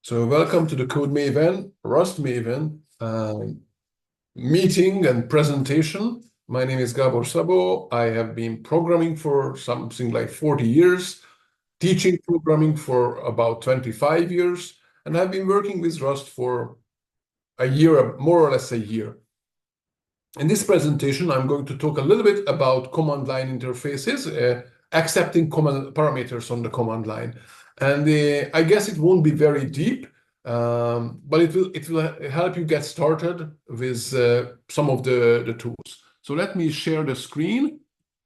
So welcome to the Code Maven, Rust Maven meeting and presentation. My name is Gabor Szabo. I have been programming for something like 40 years, teaching programming for about 25 years, and I've been working with Rust for a year, more or less a year. In this presentation, I'm going to talk a little bit about command line interfaces, accepting command parameters on the command line. And I guess it won't be very deep, but it will help you get started with some of the tools. So let me share the screen.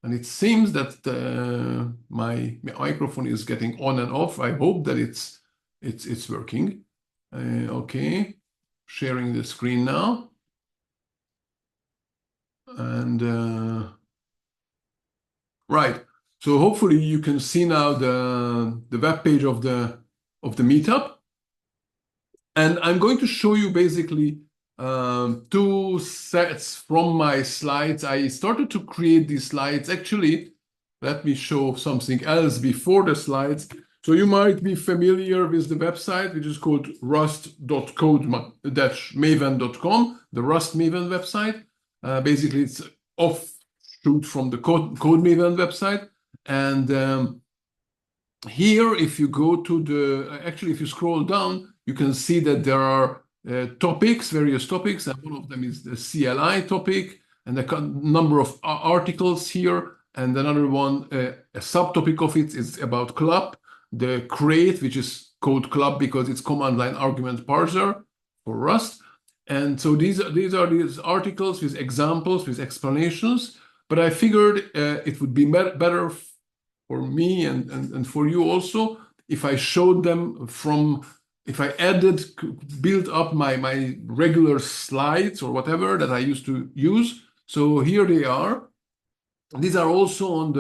And it seems that my microphone is getting on and off. I hope that it's working. Okay, sharing the screen now. And right. So hopefully you can see now the web page of the meetup, and I'm going to show you basically two sets from my slides. I started to create these slides. Actually, let me show something else before the slides. So you might be familiar with the website, which is called rust.code-maven.com, the Rust Maven website. Basically, it's offshoot from the Code Maven website. And here, if you go to if you scroll down, you can see that there are various topics, and one of them is the CLI topic, and a number of articles here, and another one, a subtopic of it is about CLUP, the crate, which is called CLUP because it's command line argument parser for Rust. And so these are these articles with examples, with explanations, but I figured it would be better for me and for you also if I showed them if I built up my regular slides or whatever that I used to use. So here they are. These are also on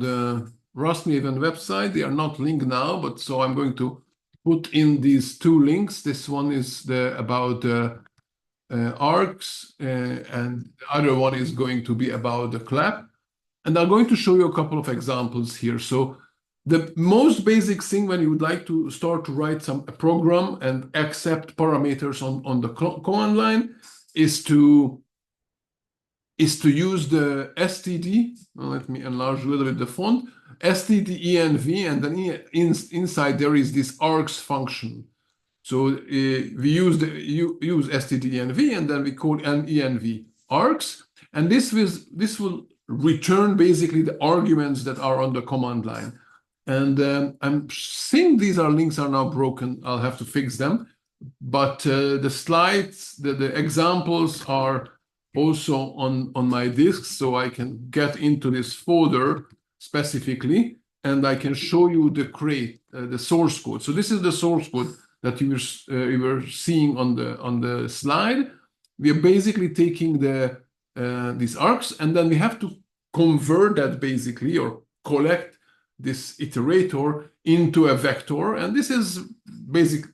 the Rust Maven website. They are not linked now, but so I'm going to put in these two links. This one is about arcs, and the other one is going to be about the clap. And I'm going to show you a couple of examples here. So the most basic thing when you would like to start to write a program and accept parameters on the command line is to use the std. Well, let me enlarge a little bit the font. std-env, and then inside there is this arcs function. So we use std-env, and then we call env arcs, and this will return basically the arguments that are on the command line. And I'm seeing these links are now broken. I'll have to fix them. But the slides, the examples are also on my disk, so I can get into this folder specifically, and I can show you the crate, the source code. So this is the source code that you were seeing on the slide. We are basically taking these arcs, and then we have to convert that basically, or collect this iterator into a vector. And this is basic.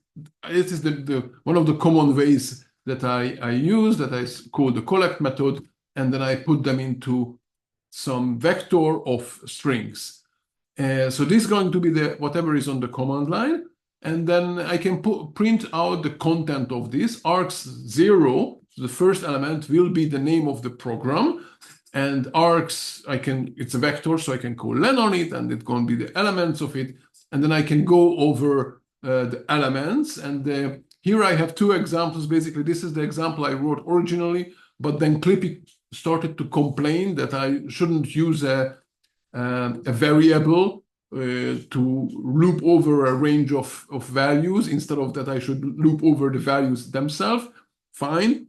It is the one of the common ways that I use, that I call the collect method, and then I put them into some vector of strings. So this is going to be whatever is on the command line. And then I can print out the content of this. arcs0, the first element, will be the name of the program. And arcs, it's a vector, so I can call len on it, and it's going to be the elements of it. And then I can go over the elements. And here I have two examples. Basically, this is the example I wrote originally, but then Clippy started to complain that I shouldn't use a variable to loop over a range of values. Instead of that, I should loop over the values themselves. Fine.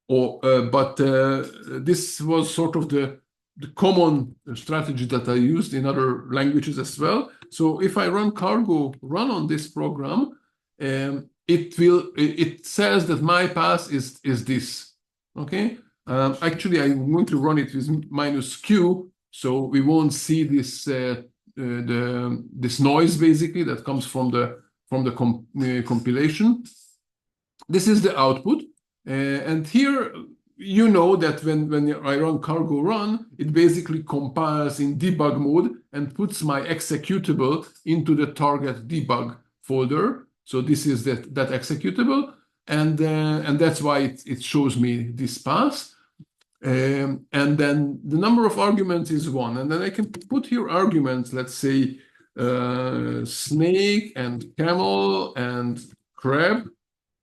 But this was sort of the common strategy that I used in other languages as well. So if I run cargo run on this program, it says that my path is this. Okay. Actually, I'm going to run it with -q, so we won't see this this noise basically that comes from the compilation. This is the output. And here, you know that when I run cargo run, it basically compiles in debug mode and puts my executable into the target debug folder. So this is that executable, and that's why it shows me this path. And then the number of arguments is 1. And then I can put here arguments, let's say snake and camel and crab,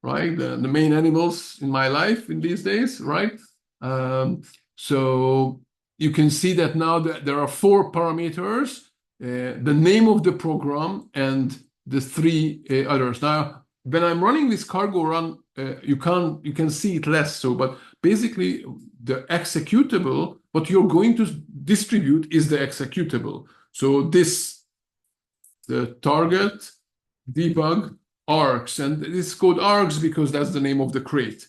right? The main animals in my life in these days, right? So you can see that now that there are 4 parameters, the name of the program and the 3 others. Now, when I'm running this cargo run, you can see it less so, but basically the executable, what you're going to distribute is the executable. So the target, debug, args, and this is called args because that's the name of the crate.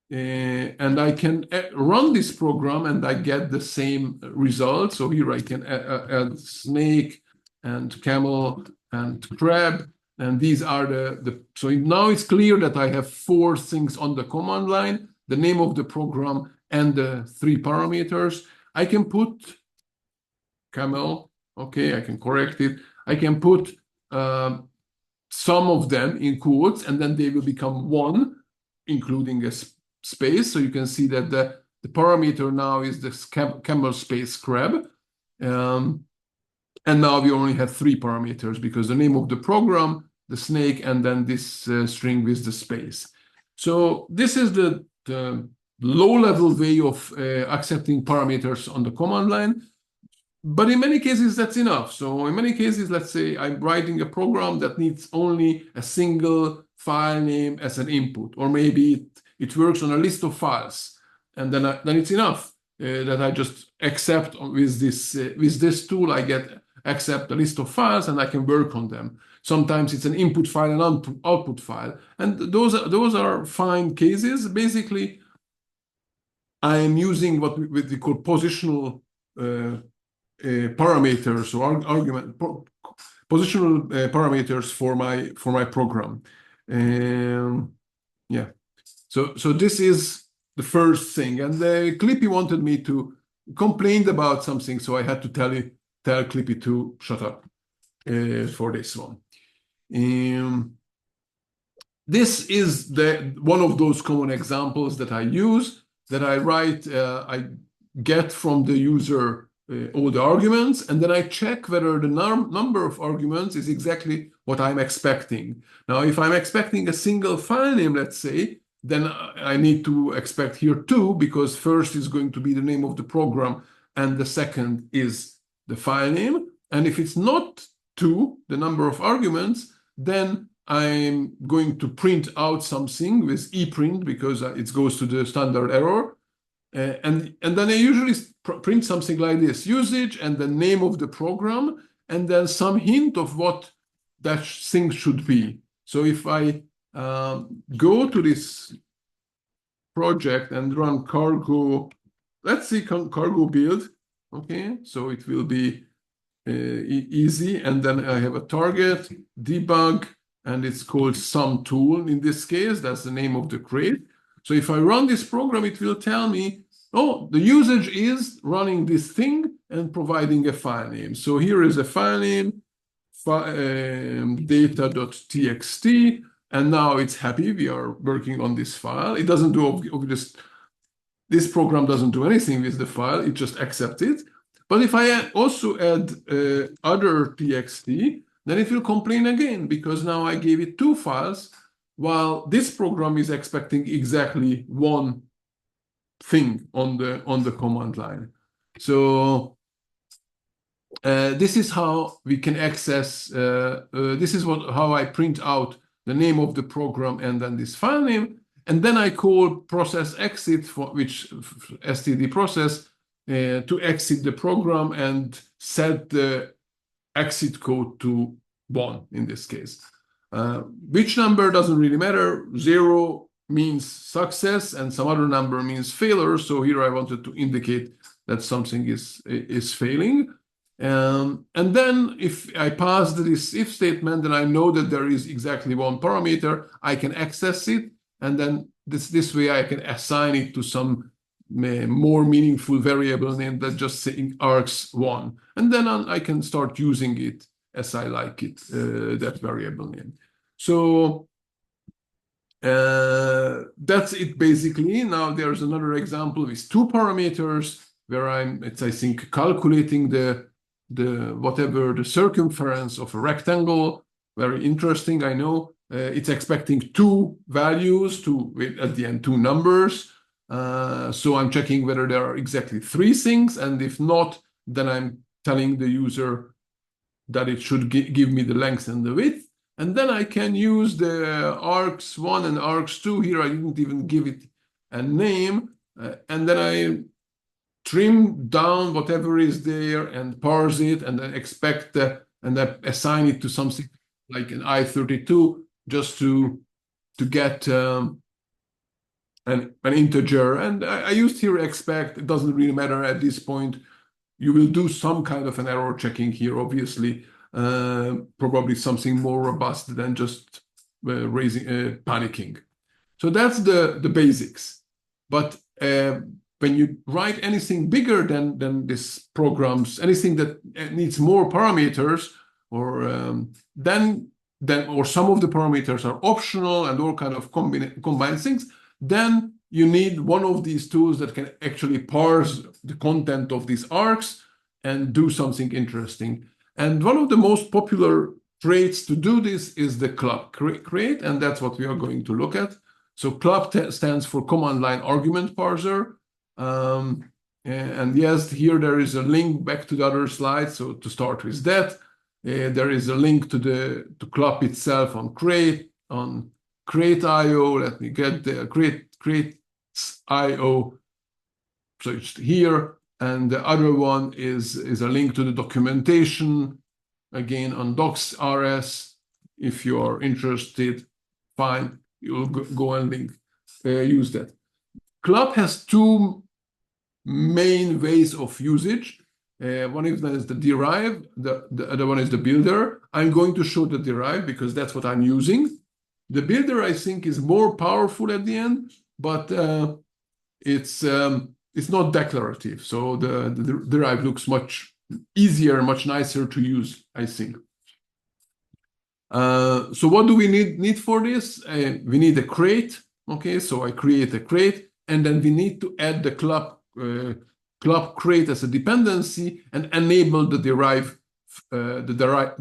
And I can run this program and I get the same result. So here I can add snake and camel and crab. And these are so now it's clear that I have 4 things on the command line, the name of the program and the 3 parameters. I can put camel, okay, I can correct it. I can put some of them in quotes, and then they will become 1, including a space. So you can see that the parameter now is the camel space crab. And now we only have 3 parameters because the name of the program, the snake, and then this string with the space. So this is the low-level way of accepting parameters on the command line. But in many cases, that's enough. So in many cases, let's say I'm writing a program that needs only a single file name as an input, or maybe it works on a list of files, and then it's enough that I just accept with this tool. I accept a list of files and I can work on them. Sometimes it's an input file and output file, and those are fine cases. Basically, I am using what we call positional parameters or positional parameters for my program. Yeah. So this is the first thing, and Clippy wanted me to complain about something, so I had to tell Clippy to shut up for this one. This is one of those common examples that I use, that I write. I get from the user all the arguments, and then I check whether the number of arguments is exactly what I'm expecting. Now, if I'm expecting a single file name, let's say, then I need to expect here 2, because first is going to be the name of the program and the second is the file name. And if it's not 2, the number of arguments, then I'm going to print out something with eprint, because it goes to the standard error. And then I usually print something like this: usage and the name of the program, and then some hint of what that thing should be. So if I go to this project and run cargo, let's see, cargo build. Okay, so it will be easy. And then I have a target, debug, and it's called some tool in this case. That's the name of the crate. So if I run this program, it will tell me, oh, the usage is running this thing and providing a file name. So here is a file name, data.txt, and now it's happy. We are working on this file. It doesn't do this program doesn't do anything with the file. It just accepts it. But if I also add other txt, then it will complain again, because now I gave it 2 files, while this program is expecting exactly 1 thing on the command line. So this is how we can access. This is how I print out the name of the program and then this file name, and then I call process exit, for which std process to exit the program and set the exit code to 1 in this case. Which number doesn't really matter. 0 means success and some other number means failure. So here I wanted to indicate that something is failing. And then if I pass this if statement, then I know that there is exactly 1 parameter. I can access it, and then this way I can assign it to some more meaningful variable name that just saying args1, and then I can start using it as I like it, that variable name. So that's it basically. Now there's another example with 2 parameters where it's I think calculating the whatever the circumference of a rectangle. Very interesting, I know. It's expecting 2 values at the end 2 numbers. So I'm checking whether there are exactly 3 things, and if not, then I'm telling the user that it should give me the length and the width. And then I can use the arcs1 and arcs2. Here I didn't even give it a name. And then I trim down whatever is there and parse it, and then expect and I assign it to something like an I32 just to get an integer. And I used here expect. It doesn't really matter at this point. You will do some kind of an error checking here, obviously, probably something more robust than just panicking. So that's the basics. But when you write anything bigger than this programs, anything that needs more parameters, or then or some of the parameters are optional and all kind of combine things, then you need one of these tools that can actually parse the content of these arcs and do something interesting. And one of the most popular traits to do this is the CLUP create, and that's what we are going to look at. So CLUP stands for Command Line Argument Parser. And yes, here there is a link back to the other slide. So to start with that, there is a link to CLUP itself on create.io. Let me get the create.io. So it's here. And the other one is a link to the documentation, again on docs.rs. If you are interested, fine, you'll go and use that. CLUP has 2 main ways of usage. One of them is the derive, the other one is the builder. I'm going to show the derive because that's what I'm using. The builder, I think, is more powerful at the end, but it's not declarative. So the derive looks much easier, much nicer to use, I think. So what do we need for this? We need a crate. Okay, so I create a crate, and then we need to add the CLUP crate as a dependency and enable the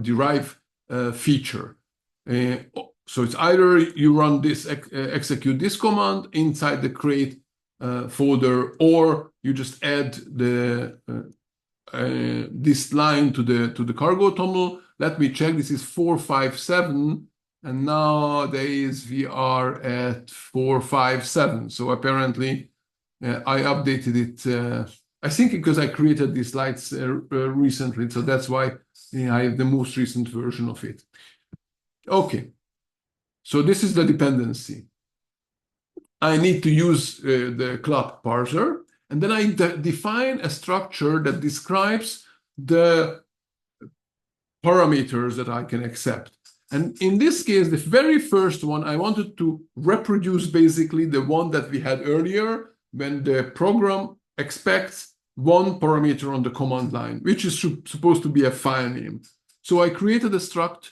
derive feature. So it's either you run this execute this command inside the crate folder, or you just add this line to the cargo toml. Let me check. This is 457, and nowadays we are at 457. So apparently I updated it. I think because I created these slides recently, so that's why I have the most recent version of it. Okay, so this is the dependency. I need to use the CLUP parser, and then I define a structure that describes the parameters that I can accept. And in this case, the very first one, I wanted to reproduce basically the one that we had earlier when the program expects 1 parameter on the command line, which is supposed to be a file name. So I created a struct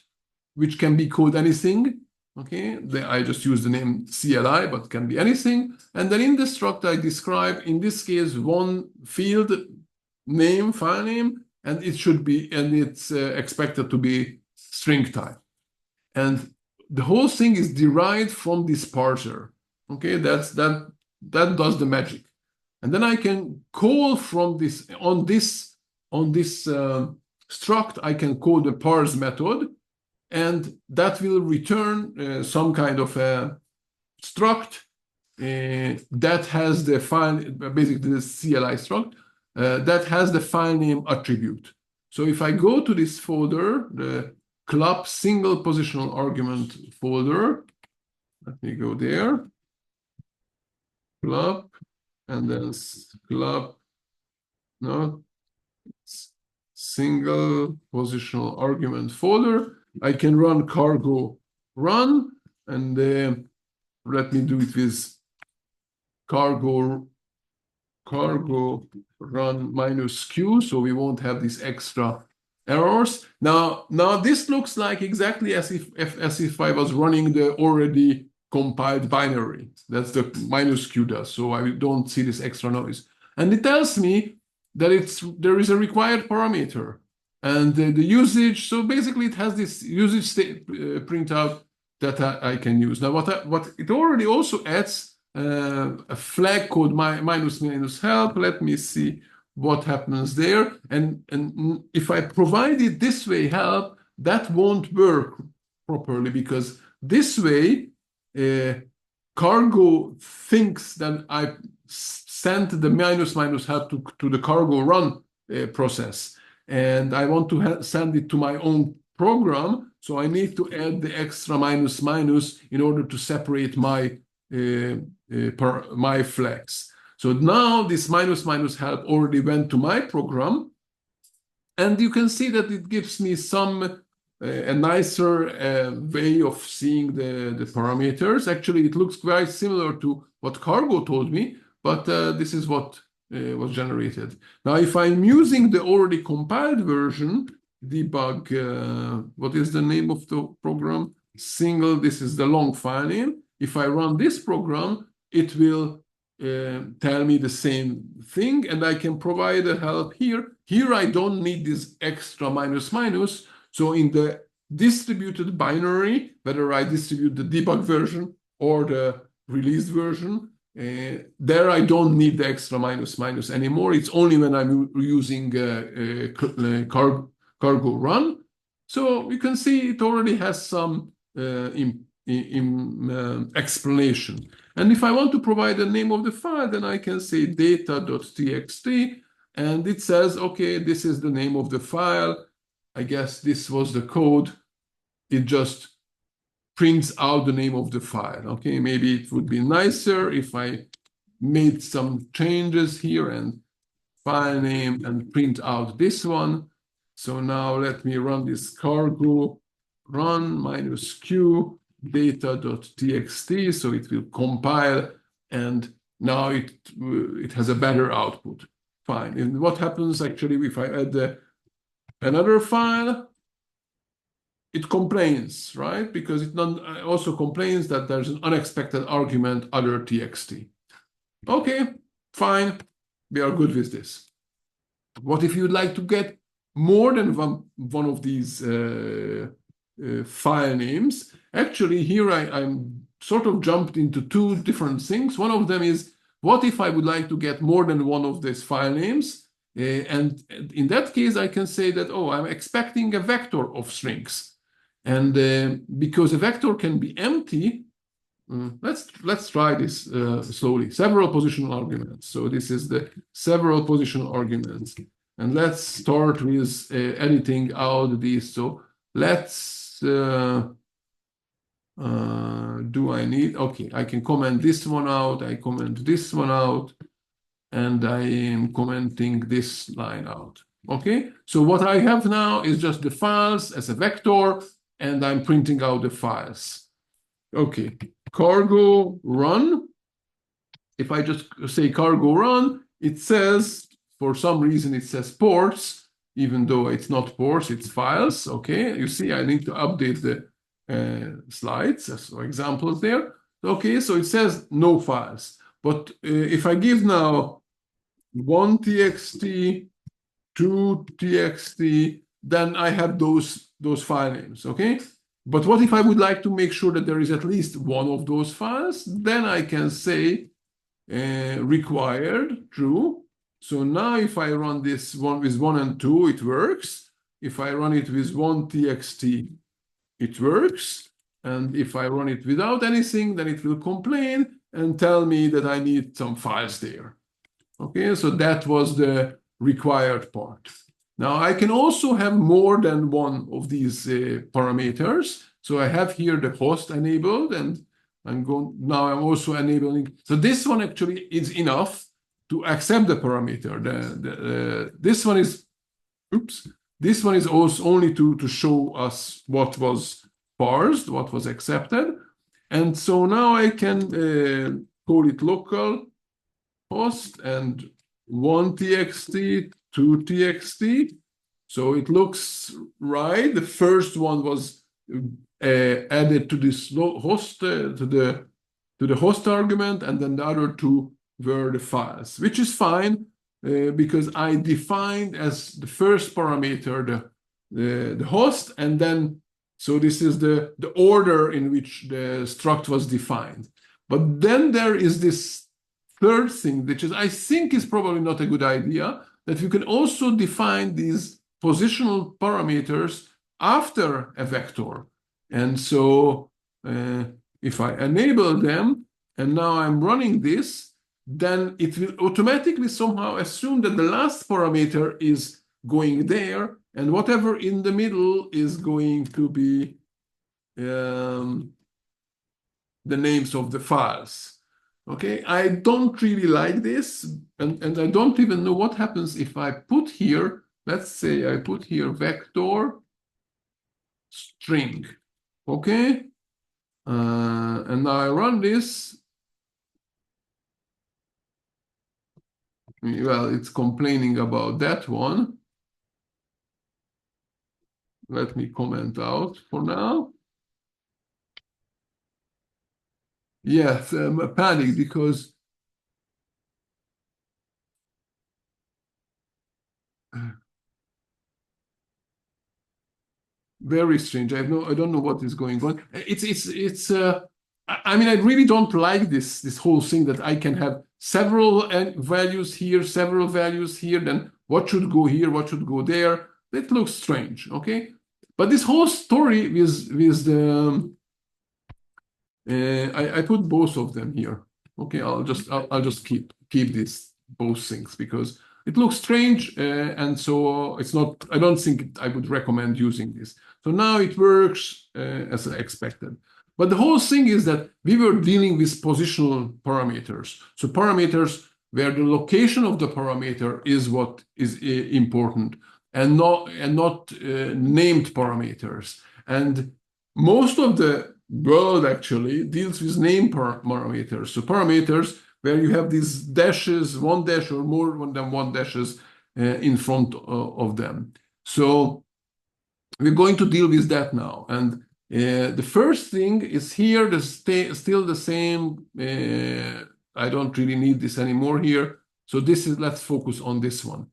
which can be called anything. Okay, I just use the name CLI, but can be anything. And then in the struct, I describe, in this case, 1 field name, file name, and it should be, and it's expected to be string type. And the whole thing is derived from this parser. Okay, that does the magic. And then I can call from this on this struct. I can call the parse method, and that will return some kind of a struct that has the file, basically the CLI struct that has the file name attribute. So if I go to this folder, the CLUP single positional argument folder, let me go there, CLUP, and then CLUP, no, single positional argument folder. I can run cargo run, and let me do it with cargo run -q, so we won't have this extra errors. Now this looks like exactly as if I was running the already compiled binary. That's the -q does. So I don't see this extra noise. And it tells me that there is a required parameter and the usage. So basically it has this usage state printout that I can use. Now what it already also adds a flag called -help. Let me see what happens there. And if I provide it this way help, that won't work properly because this way cargo thinks that I sent the -help to the cargo run process. And I want to send it to my own program. So I need to add the extra -- in order to separate my flags. So now this -help already went to my program. And you can see that it gives me a nicer way of seeing the parameters. Actually, it looks very similar to what Cargo told me, but this is what was generated. Now, if I'm using the already compiled version, debug, what is the name of the program? Single, this is the long file name. If I run this program, it will tell me the same thing, and I can provide a help here. Here, I don't need this extra --. So in the distributed binary, whether I distribute the debug version or the released version, there I don't need the extra -- anymore. It's only when I'm using cargo run. So you can see it already has some explanation. And if I want to provide the name of the file, then I can say data.txt, and it says, okay, this is the name of the file. I guess this was the code. It just prints out the name of the file. Okay, maybe it would be nicer if I made some changes here and file name and print out this one. So now let me run this cargo run -q data.txt, so it will compile, and now it has a better output. Fine. And what happens actually if I add another file? It complains, right? Because it also complains that there's an unexpected argument other txt. Okay, fine. We are good with this. What if you'd like to get more than one of these file names? Actually, here I'm sort of jumped into two different things. One of them is, what if I would like to get more than one of these file names? And in that case, I can say that, oh, I'm expecting a vector of strings. And because a vector can be empty, let's try this slowly. Several positional arguments. So this is the several positional arguments. And let's start with editing out these. So let's, do I need, okay, I can comment this one out. I comment this one out. And I am commenting this line out. Okay, so what I have now is just the files as a vector, and I'm printing out the files. Okay, cargo run. If I just say cargo run, it says, for some reason, it says ports, even though it's not ports, it's files. Okay, you see, I need to update the slides as examples there. Okay, so it says no files. But if I give now 1 txt, 2 txt, then I have those file names, okay? But what if I would like to make sure that there is at least one of those files? Then I can say required true. So now if I run this one with 1 and 2, it works. If I run it with 1 txt, it works. And if I run it without anything, then it will complain and tell me that I need some files there. Okay, so that was the required part. Now I can also have more than one of these parameters. So I have here the host enabled, and I'm also enabling. So this one actually is enough to accept the parameter. This one is, this one is also only to show us what was parsed, what was accepted. And so now I can call it local host and 1 txt, 2 txt. So it looks right. The first one was added to this host to the host argument, and then the other two were the files, which is fine because I defined as the first parameter the host, and then so this is the order in which the struct was defined. But then there is this third thing, which is I think is probably not a good idea, that you can also define these positional parameters after a vector. And so if I enable them, and now I'm running this, then it will automatically somehow assume that the last parameter is going there, and whatever in the middle is going to be the names of the files. Okay, I don't really like this, and I don't even know what happens if I put here, let's say I put here vector string. Okay, and now I run this. Well, it's complaining about that one. Let me comment out for now. Yes, I'm panicked because very strange. I don't know what is going on. I mean, I really don't like this whole thing that I can have several values here, several values here, then what should go here, what should go there. That looks strange, okay? But this whole story with the I put both of them here. Okay, I'll just keep this both things because it looks strange, and so it's not. I don't think I would recommend using this. So now it works as expected. But the whole thing is that we were dealing with positional parameters. So parameters where the location of the parameter is what is important, and not named parameters. And most of the world actually deals with name parameters. So parameters where you have these dashes, one dash or more than one dashes in front of them. So we're going to deal with that now. And the first thing is here, still the same. I don't really need this anymore here. So this is, let's focus on this one.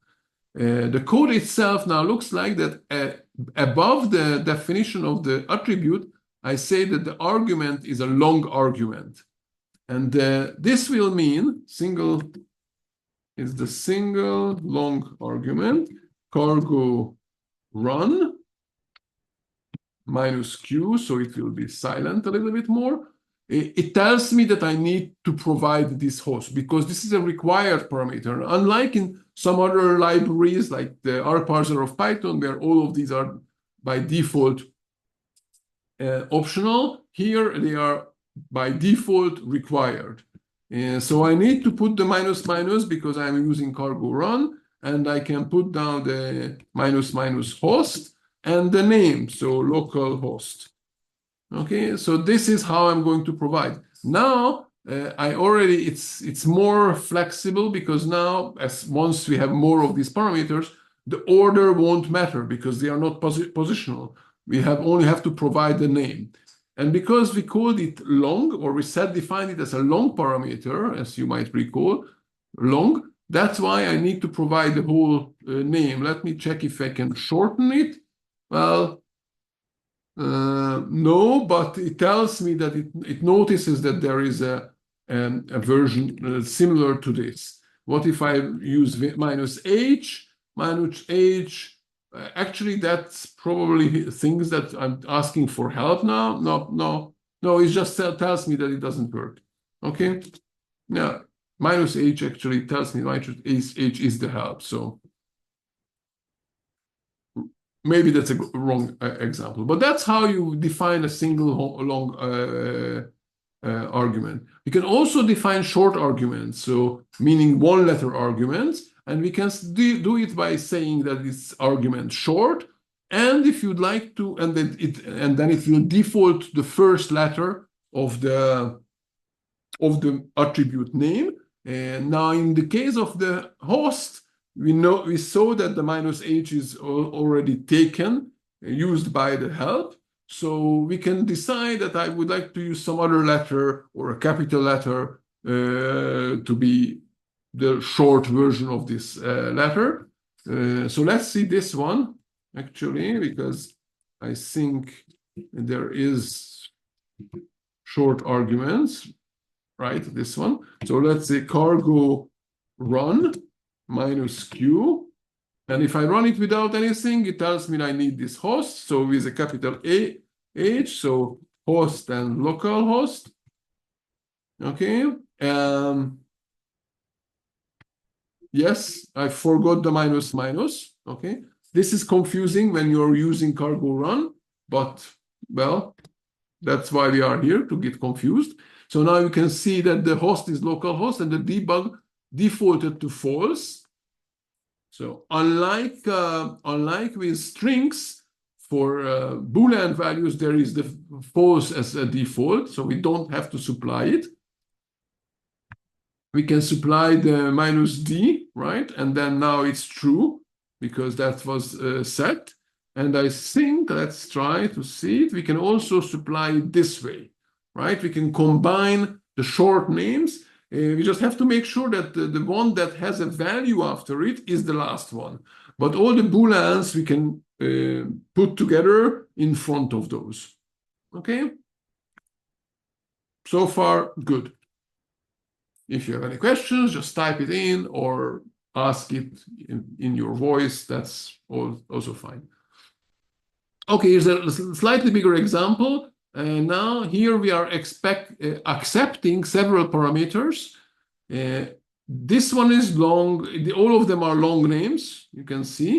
The code itself now looks like that above the definition of the attribute, I say that the argument is a long argument. And this will mean single is the single long argument, cargo run minus Q, so it will be silent a little bit more. It tells me that I need to provide this host because this is a required parameter. Unlike in some other libraries like the rparser of Python, where all of these are by default optional, here they are by default required. So I need to put the minus minus because I'm using cargo run, and I can put down the minus minus host and the name, so local host. Okay, so this is how I'm going to provide. Now, it's more flexible because now, once we have more of these parameters, the order won't matter because they are not positional. We only have to provide the name. And because we called it long, or we defined it as a long parameter, as you might recall, long, that's why I need to provide the whole name. Let me check if I can shorten it. Well, no, but it tells me that it notices that there is a version similar to this. What if I use minus h? Minus h, actually that's probably things that I'm asking for help now. No, it just tells me that it doesn't work. Okay, yeah, minus h actually tells me minus h is the help. So maybe that's a wrong example, but that's how you define a single long argument. You can also define short arguments, so meaning one letter arguments, and we can do it by saying that it's argument short, and if you'd like to, and then it will default the first letter of the attribute name. And now in the case of the host, we saw that the -h is already taken, used by the help. So we can decide that I would like to use some other letter or a capital letter to be the short version of this letter. So let's see this one actually, because I think there is short arguments, right? This one. So let's say cargo run -q. And if I run it without anything, it tells me I need this host. So with a capital H, so host and localhost. Okay. Yes, I forgot the minus. Okay. This is confusing when you're using cargo run, but well, that's why we are here, to get confused. So now you can see that the host is localhost and the debug defaulted to false. So unlike with strings, for Boolean values, there is the false as a default, so we don't have to supply it. We can supply the -d, right? And then now it's true because that was set. And I think, let's try to see it. We can also supply it this way, right? We can combine the short names. We just have to make sure that the one that has a value after it is the last one. But all the Booleans we can put together in front of those. Okay? So far, good. If you have any questions, just type it in or ask it in your voice. That's also fine. Okay, here's a slightly bigger example. Now here we are accepting several parameters. This one is long. All of them are long names, you can see.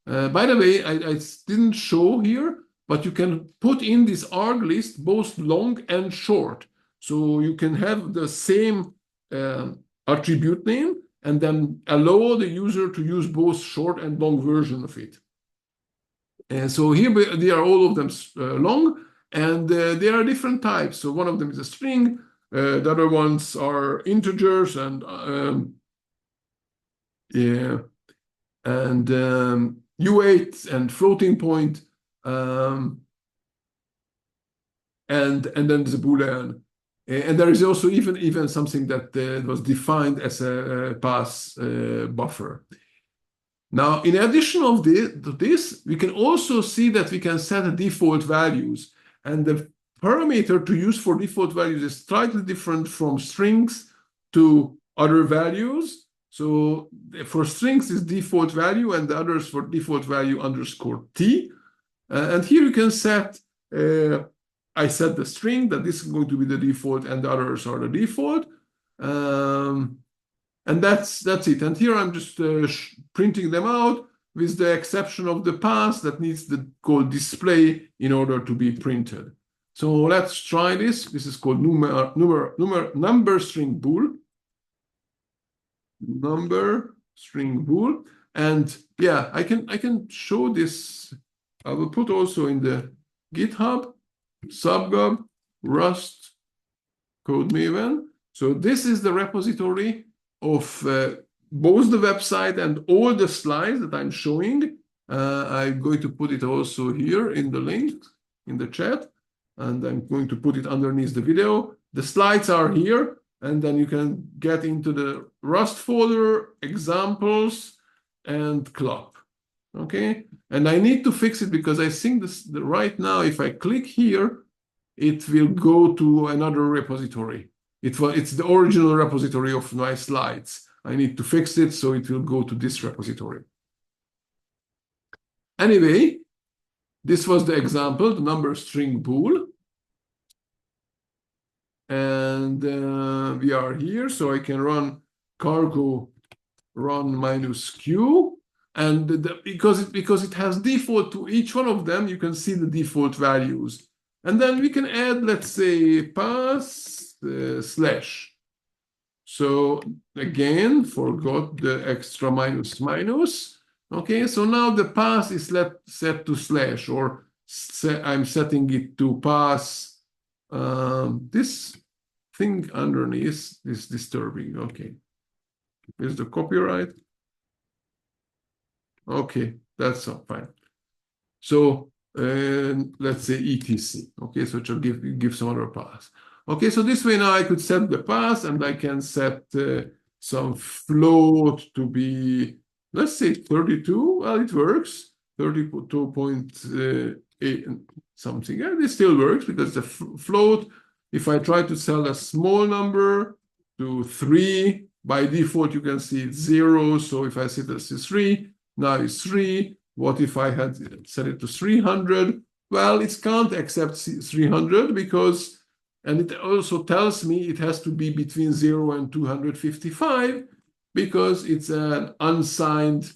By the way, I didn't show here, but you can put in this arg list both long and short. So you can have the same attribute name and then allow the user to use both short and long version of it. And so here they are all of them long, and there are different types. So one of them is a string, the other ones are integers and U8 and floating point, and then there's a Boolean. And there is also even something that was defined as a pass buffer. Now, in addition to this, we can also see that we can set default values. And the parameter to use for default values is slightly different from strings to other values. So for strings is default value and the others for default value _t. And here you can set I set the string that this is going to be the default and the others are the default. And that's it. And here I'm just printing them out with the exception of the pass that needs the called display in order to be printed. So let's try this. This is called number string bool. Number string bool. And yeah, I can show this. I will put also in the GitHub. Subgub, Rust, CodeMaven. So this is the repository of both the website and all the slides that I'm showing. I'm going to put it also here in the link in the chat, and I'm going to put it underneath the video. The slides are here, and then you can get into the Rust folder, examples, and club. Okay, and I need to fix it because I think right now, if I click here, it will go to another repository. It's the original repository of my slides. I need to fix it so it will go to this repository. Anyway, this was the example, the number string bool. And we are here, so I can run cargo run -q. And because it has default to each one of them, you can see the default values. And then we can add, let's say, pass slash. So again, forgot the extra minus. Okay, so now the pass is set to slash, or I'm setting it to pass. This thing underneath is disturbing. Okay, here's the copyright. Okay, that's fine. So let's say etc. Okay, so it will give some other path. Okay, so this way now I could set the path, and I can set some float to be, let's say 32. Well, it works. 32.8 something. Yeah, this still works because the float, if I try to sell a small number to 3, by default you can see it's 0. So if I set this to 3, now it's 3. What if I had set it to 300? Well, it can't accept 300 because, and it also tells me it has to be between 0 and 255 because it's an unsigned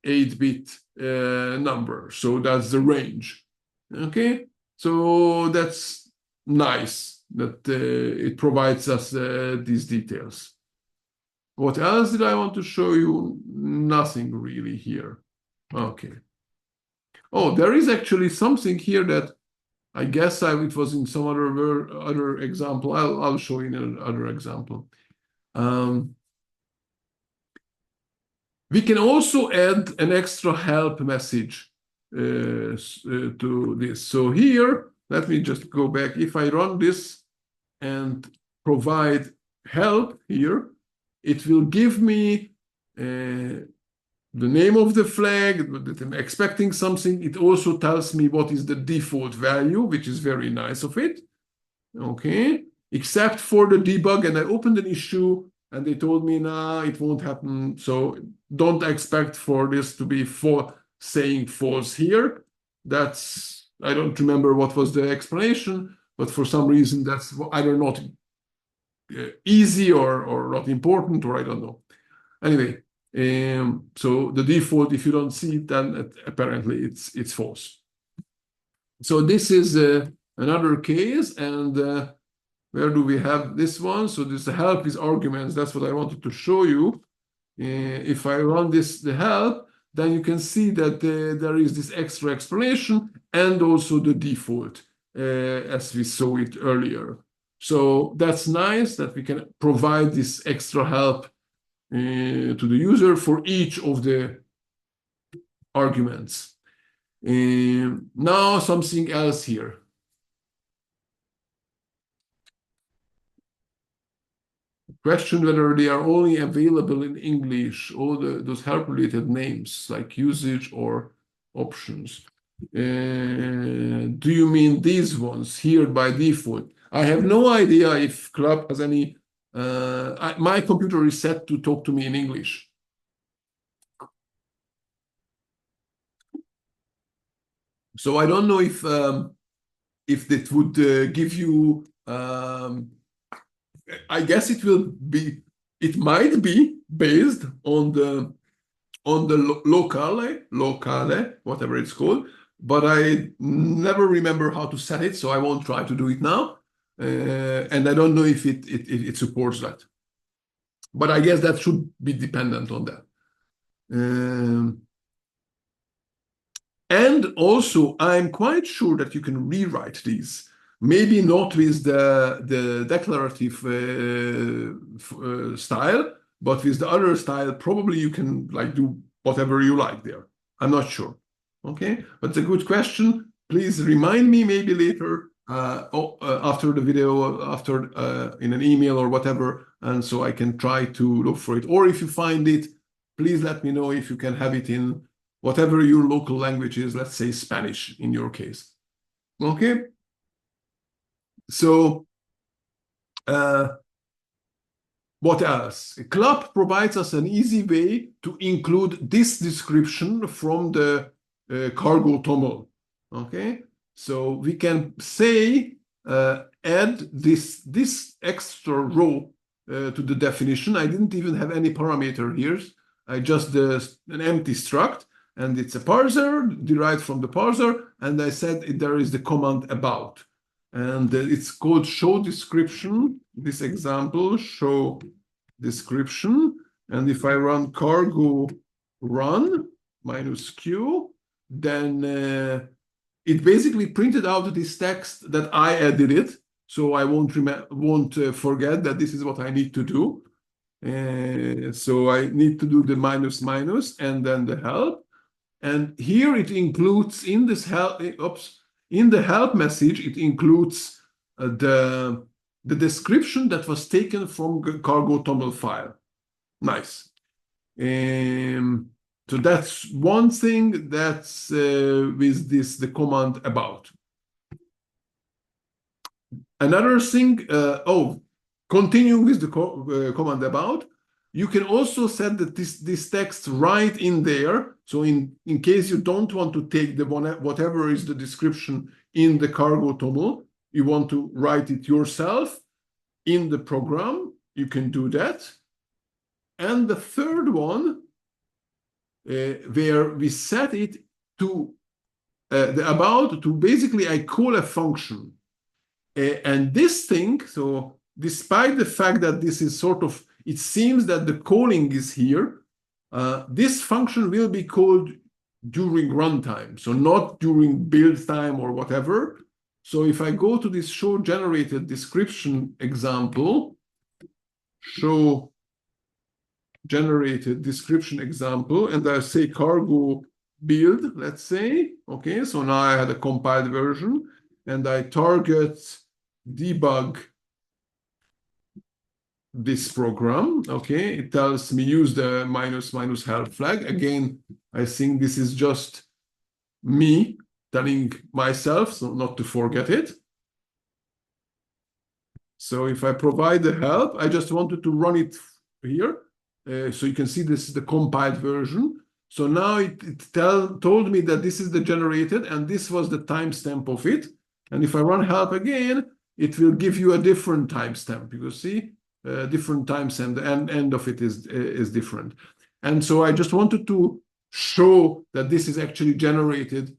8-bit number. So that's the range. Okay, so that's nice that it provides us these details. What else did I want to show you? Nothing really here. Okay. Oh, there is actually something here that I guess it was in some other example. I'll show you another example. We can also add an extra help message to this. So here, let me just go back. If I run this and provide help here, it will give me the name of the flag, that I'm expecting something. It also tells me what is the default value, which is very nice of it. Okay, except for the debug, and I opened an issue, and they told me, nah, it won't happen. So don't expect for this to be saying false here. That's, I don't remember what was the explanation, but for some reason that's either not easy or not important, or I don't know. Anyway, so the default, if you don't see it, then apparently it's false. So this is another case, and where do we have this one? So this help is arguments. That's what I wanted to show you. If I run the help, then you can see that there is this extra explanation and also the default as we saw it earlier. So that's nice that we can provide this extra help to the user for each of the arguments. Now something else here. Question whether they are only available in English, all those help-related names like usage or options. Do you mean these ones here by default? I have no idea if Club has any. My computer is set to talk to me in English. So I don't know if that would give you. I guess it might be based on the locale, whatever it's called, but I never remember how to set it, so I won't try to do it now. And I don't know if it supports that. But I guess that should be dependent on that. And also, I'm quite sure that you can rewrite these. Maybe not with the declarative style, but with the other style, probably you can like do whatever you like there. I'm not sure. Okay, but it's a good question. Please remind me maybe later after the video, after in an email or whatever, and so I can try to look for it. Or if you find it, please let me know if you can have it in whatever your local language is, let's say Spanish in your case. Okay. So what else? CLUP provides us an easy way to include this description from the cargo TOML. Okay, so we can say add this extra row to the definition. I didn't even have any parameter here. I just an empty struct, and it's a parser derived from the parser, and I said there is the command about. And it's called show description. This example, show description. And if I run cargo run -q, then it basically printed out this text that I added it. So I won't forget that this is what I need to do. So I need to do the minus minus and then the help. And here it includes in this help, in the help message, it includes the description that was taken from cargo toml file. Nice. So that's one thing that's with this, the command about. Another thing, continuing with the command about, you can also set that this text right in there. So in case you don't want to take the whatever is the description in the cargo toml, you want to write it yourself in the program, you can do that. And the third one, where we set it to the about to basically I call a function. And this thing, so despite the fact that this is sort of, it seems that the calling is here, this function will be called during runtime, so not during build time or whatever. So if I go to this show generated description example, show generated description example, and I say cargo build, let's say, okay, so now I had a compiled version, and I target debug this program, okay, it tells me use the minus minus help flag. Again, I think this is just me telling myself, so not to forget it. So if I provide the help, I just wanted to run it here. So you can see this is the compiled version. So now it told me that this is the generated, and this was the timestamp of it. And if I run help again, it will give you a different timestamp. You see, different timestamp. The end of it is different. And so I just wanted to show that this is actually generated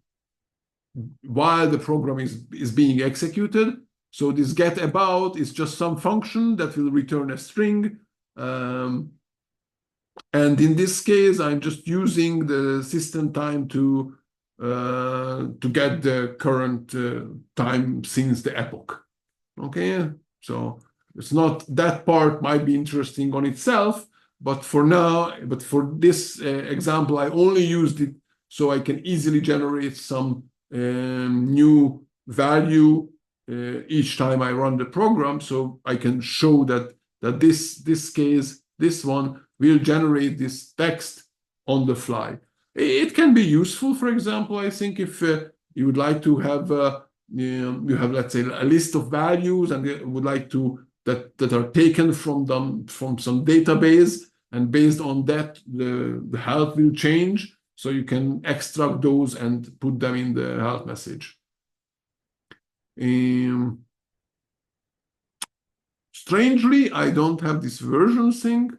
while the program is being executed. So this get about is just some function that will return a string. And in this case, I'm just using the system time to get the current time since the epoch. Okay, so it's not, that part might be interesting on itself, but for now, but for this example, I only used it so I can easily generate some new value each time I run the program, so I can show that this case, this one will generate this text on the fly. It can be useful, for example, I think if you would like to have you have, let's say, a list of values and you would like to that are taken from some database, and based on that the help will change, so you can extract those and put them in the help message. Strangely, I don't have this version thing,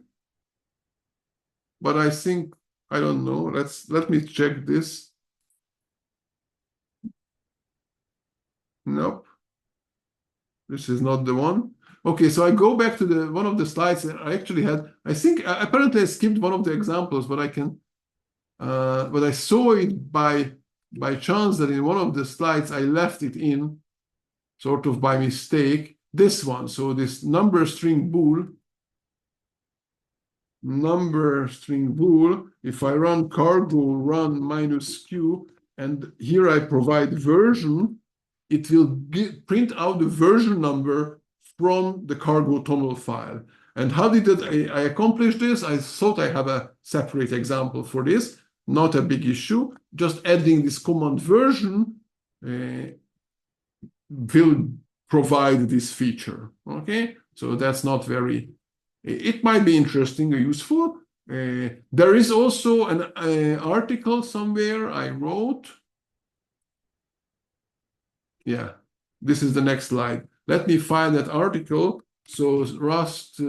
but I think, I don't know, let me check this. Nope, this is not the one. Okay, so I go back to the one of the slides that I actually had. I think apparently I skipped one of the examples, but I can but I saw it by chance that in one of the slides I left it in sort of by mistake, this one. So this number string bool, if I run cargo run minus q, and here I provide version, it will print out the version number from the cargo toml file. And how did I accomplish this? I thought I have a separate example for this, not a big issue. Just adding this command version will provide this feature, okay? So that's not very, it might be interesting or useful. There is also an article somewhere I wrote. Yeah, this is the next slide. Let me find that article. So Rust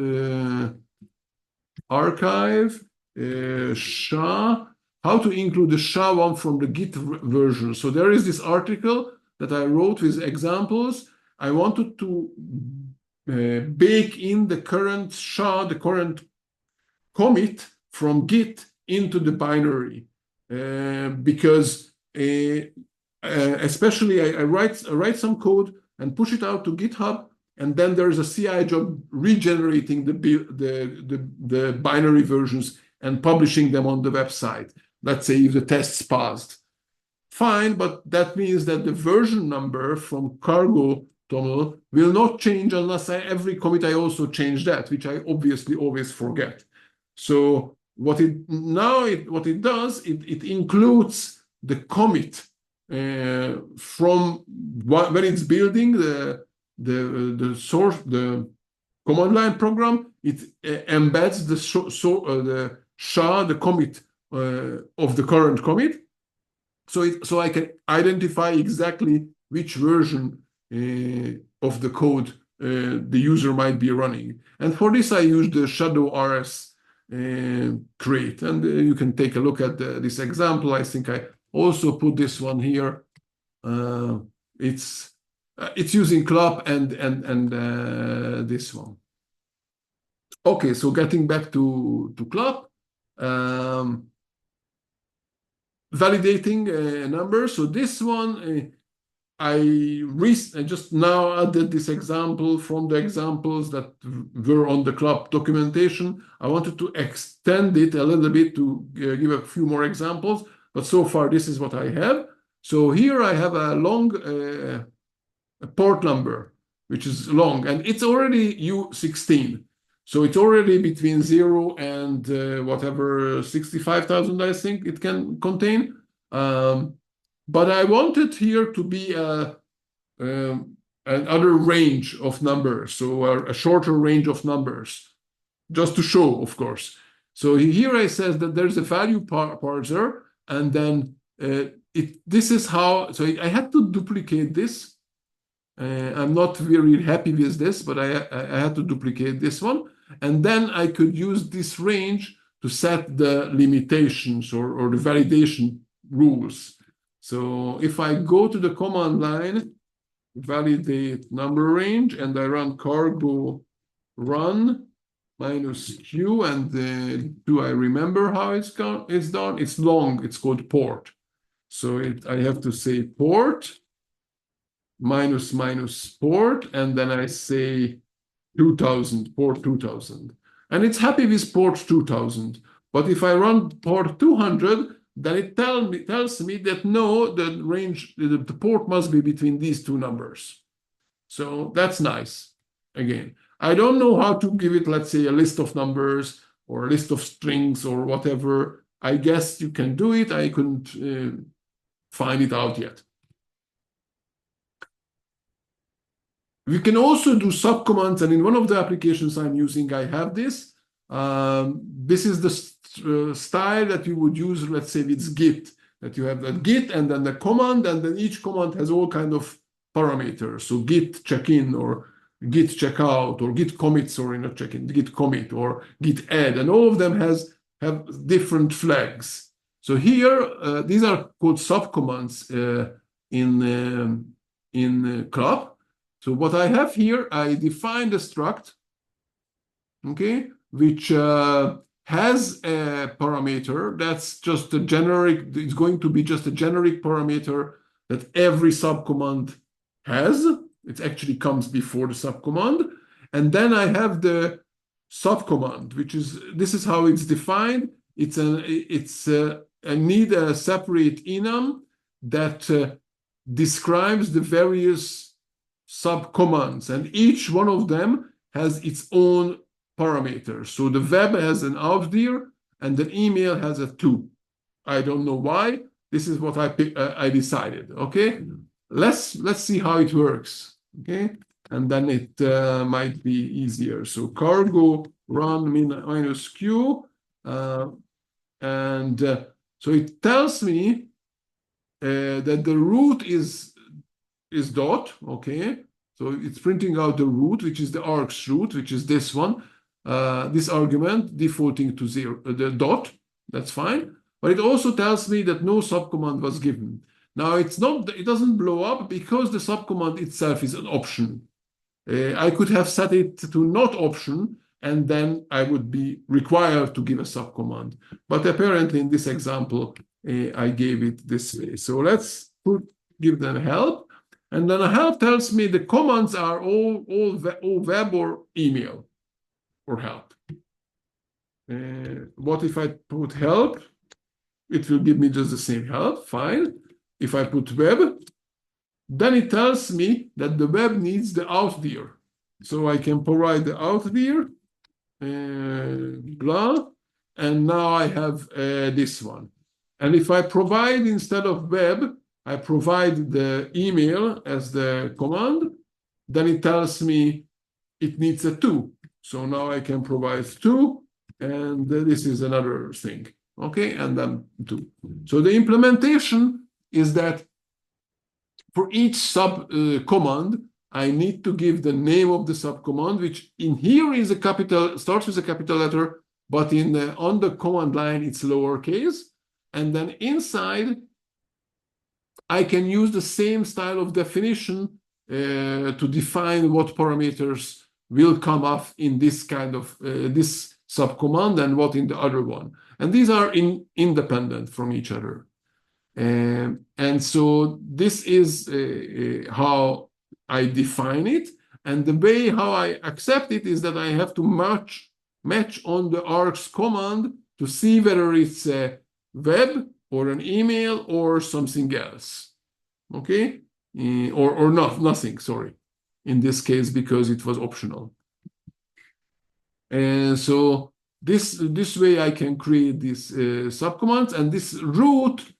archive, SHA, how to include the SHA-1 from the Git version. So there is this article that I wrote with examples. I wanted to bake in the current SHA, the current commit from Git into the binary, because especially I write some code and push it out to GitHub, and then there is a CI job regenerating the binary versions and publishing them on the website. Let's say if the tests passed. Fine, but that means that the version number from cargo toml will not change unless every commit I also change that, which I obviously always forget. So what it does, it includes the commit from when it's building the source, the command line program. It embeds the SHA, the commit of the current commit. So I can identify exactly which version of the code the user might be running. And for this, I use the Shadow RS create. And you can take a look at this example. I think I also put this one here. It's using CLAP and this one. Okay, so getting back to CLAP. Validating numbers. So this one, I just now added this example from the examples that were on the CLAP documentation. I wanted to extend it a little bit to give a few more examples, but so far this is what I have. So here I have a long a port number, which is long, and it's already U16. So it's already between 0 and whatever 65,000, I think it can contain. But I wanted here to be another range of numbers, so a shorter range of numbers, just to show, of course. So here I says that there's a value parser, and then this is how. So I had to duplicate this. I'm not very happy with this, but I had to duplicate this one. And then I could use this range to set the limitations or the validation rules. So if I go to the command line, validate number range, and I run cargo run -q, and do I remember how it's done? It's long, it's called port. So I have to say port -port, and then I say 2000, port 2000. And it's happy with port 2000. But if I run port 200, then it tells me that no, the range, the port must be between these two numbers. So that's nice. Again, I don't know how to give it, let's say, a list of numbers or a list of strings or whatever. I guess you can do it. I couldn't find it out yet. We can also do subcommands, and in one of the applications I'm using, I have this. This is the style that you would use, let's say, with Git, that you have that Git and then the command, and then each command has all kind of parameters. So Git check-in or Git checkout or Git commit, sorry, not check-in, Git commit or Git add, and all of them have different flags. So here, these are called subcommands in CLAP. So what I have here, I define the struct, okay, which has a parameter that's just a generic, it's going to be just a generic parameter that every subcommand has. It actually comes before the subcommand. And then I have the subcommand, which is, this is how it's defined. I need a separate enum that describes the various subcommands, and each one of them has its own parameters. So the web has an outdir, and the email has a to. I don't know why. This is what I decided. Okay, let's see how it works. Okay, and then it might be easier. So cargo run -q, and so it tells me that the root is dot, okay? So it's printing out the root, which is the args root, which is this one, this argument defaulting to 0, the dot, that's fine. But it also tells me that no subcommand was given. Now it doesn't blow up because the subcommand itself is an option. I could have set it to not option, and then I would be required to give a subcommand. But apparently in this example, I gave it this way. So let's give them help. And then help tells me the commands are all web or email or help. What if I put help? It will give me just the same help, fine. If I put web, then it tells me that the web needs the out dir. So I can provide the out dir, blah, and now I have this one. And if I provide instead of web, I provide the email as the command, then it tells me it needs a to. So now I can provide to, and this is another thing. Okay, and then to. So the implementation is that for each sub command, I need to give the name of the sub command, which in here is a capital, starts with a capital letter, but in on the command line it's lowercase. And then inside, I can use the same style of definition to define what parameters will come off in this kind of this subcommand and what in the other one. And these are independent from each other. And so this is how I define it. And the way how I accept it is that I have to match on the args command to see whether it's a web or an email or something else. Okay? Or not, nothing, sorry. In this case, because it was optional. And so this way I can create these subcommands, and this root.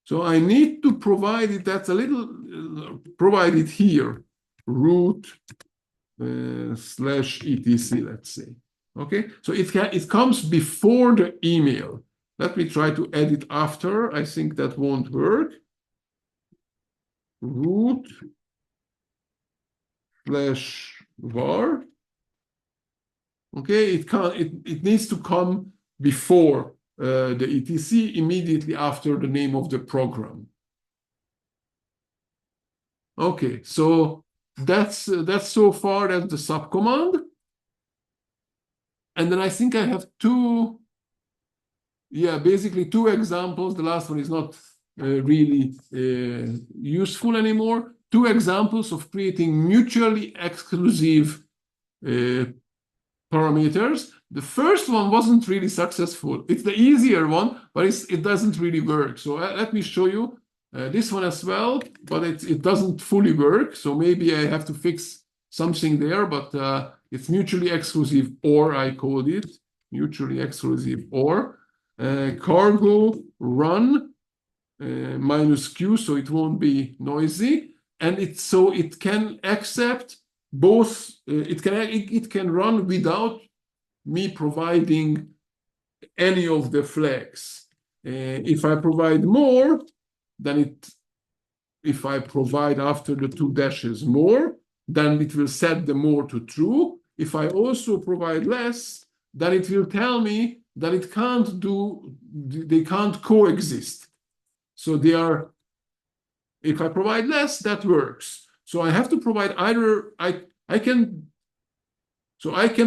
So I need to provide it, that's a little, provide it here, root slash etc, let's say. Okay, so it comes before the email. Let me try to add it after. I think that won't work. Root slash var. Okay, it needs to come before the etc immediately after the name of the program. Okay, so that's so far as the subcommand. And then I think I have basically two examples. The last one is not really useful anymore. Two examples of creating mutually exclusive parameters. The first one wasn't really successful. It's the easier one, but it doesn't really work. So let me show you this one as well, but it doesn't fully work. So maybe I have to fix something there, but it's mutually exclusive or, I called it mutually exclusive or cargo run minus q, so it won't be noisy. And it can accept both, it can run without me providing any of the flags. If I provide more, then if I provide after the two dashes more, then it will set the more to true. If I also provide less, then it will tell me that they can't coexist. So if I provide less, that works. So I have to provide either, I can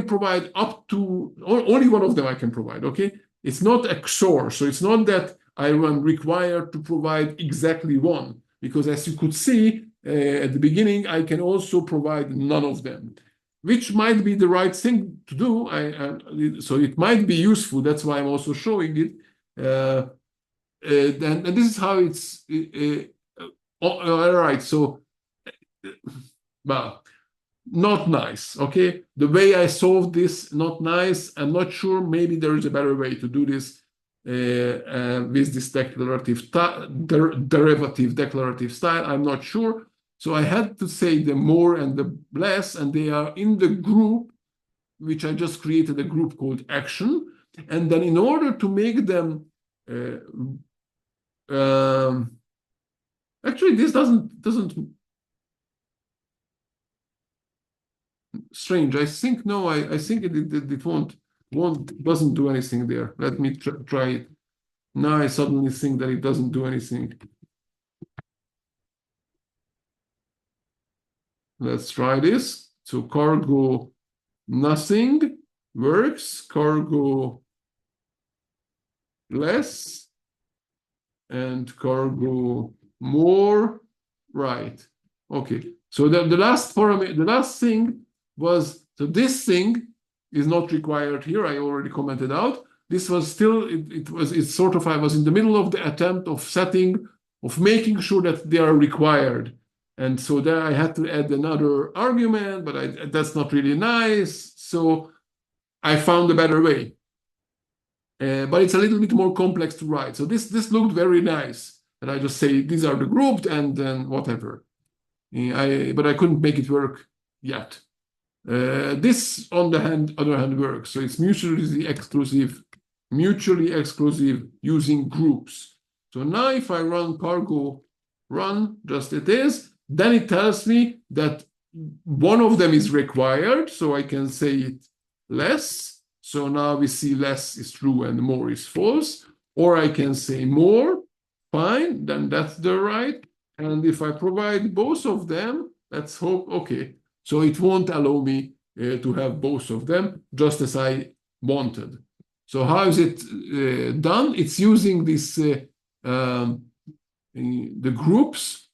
provide up to, only one of them I can provide, okay? It's not a XOR, so it's not that I am required to provide exactly one, because as you could see at the beginning, I can also provide none of them, which might be the right thing to do. So it might be useful, that's why I'm also showing it. And this is how it's, all right, so, well, not nice, okay? The way I solved this, not nice. I'm not sure, maybe there is a better way to do this with this derivative declarative style. I'm not sure. So I had to say the more and the less, and they are in the group, which I just created a group called action. And then in order to make them, actually, this doesn't strange. I think no. I think it doesn't do anything there. Let me try it. Now I suddenly think that it doesn't do anything. Let's try this. So cargo nothing works. Cargo less and cargo more, right? Okay, so the last parameter, the last thing was, so this thing is not required here. I already commented out. This was still, it's sort of, I was in the middle of the attempt of making sure that they are required. And so there I had to add another argument, but that's not really nice. So I found a better way. But it's a little bit more complex to write. So this looked very nice. And I just say, these are the grouped and then whatever. But I couldn't make it work yet. This, on the other hand, works. So it's mutually exclusive using groups. So now if I run cargo run, just it is, then it tells me that one of them is required. So I can say it less. So now we see less is true and more is false. Or I can say more. Fine, then that's the right. And if I provide both of them, let's hope, okay. So it won't allow me to have both of them, just as I wanted. So how is it done? It's using this the groups.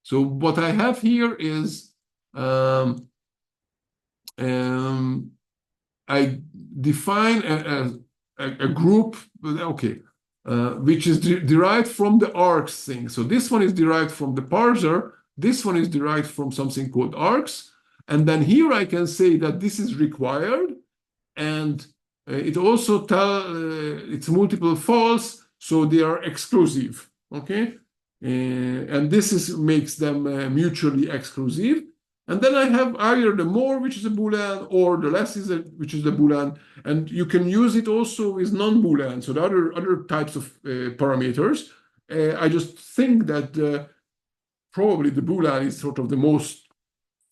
So what I have here is I define a group, okay, which is derived from the args thing. So this one is derived from the parser. This one is derived from something called args. And then here I can say that this is required. And it also it's multiple false, so they are exclusive. Okay. And this makes them mutually exclusive. And then I have either the more, which is a Boolean, or the less which is the Boolean. And you can use it also with non-Boolean, so the other types of parameters. I just think that probably the Boolean is sort of the most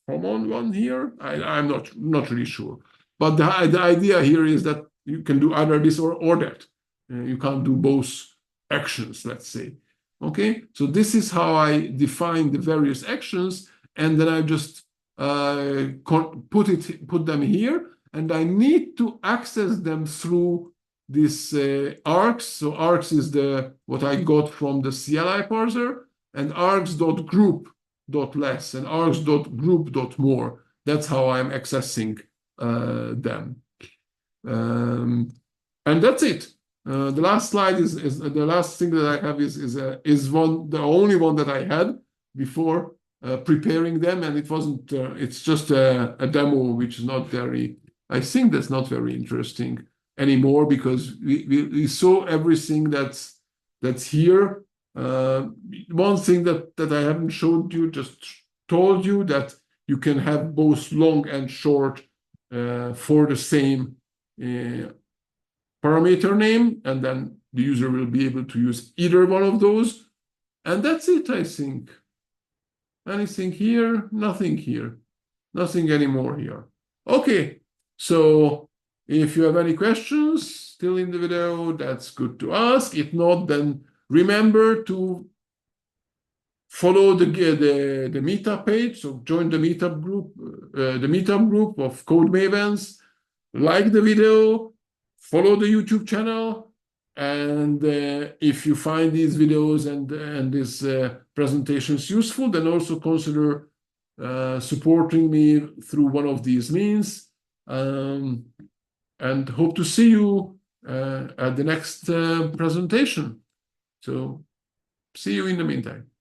common one here. I'm not really sure. But the idea here is that you can do either this or that. You can't do both actions, let's say. Okay, so this is how I define the various actions, and then I just put them here, and I need to access them through this args. So args is what I got from the CLI parser, and args.group.less and args.group.more. That's how I'm accessing them. And that's it. The last slide is the last thing that I have is the only one that I had before preparing them, and it wasn't. It's just a demo, which is not very. I think that's not very interesting anymore, because we saw everything that's here. One thing that I haven't showed you, just told you that you can have both long and short for the same parameter name, and then the user will be able to use either one of those. And that's it, I think. Anything here? Nothing here. Nothing anymore here. Okay, so if you have any questions still in the video, that's good to ask. If not, then remember to follow the meetup page. So join the meetup group of Code Mavens. Like the video, follow the YouTube channel, and if you find these videos and these presentations useful, then also consider supporting me through one of these means. And hope to see you at the next presentation. So see you in the meantime.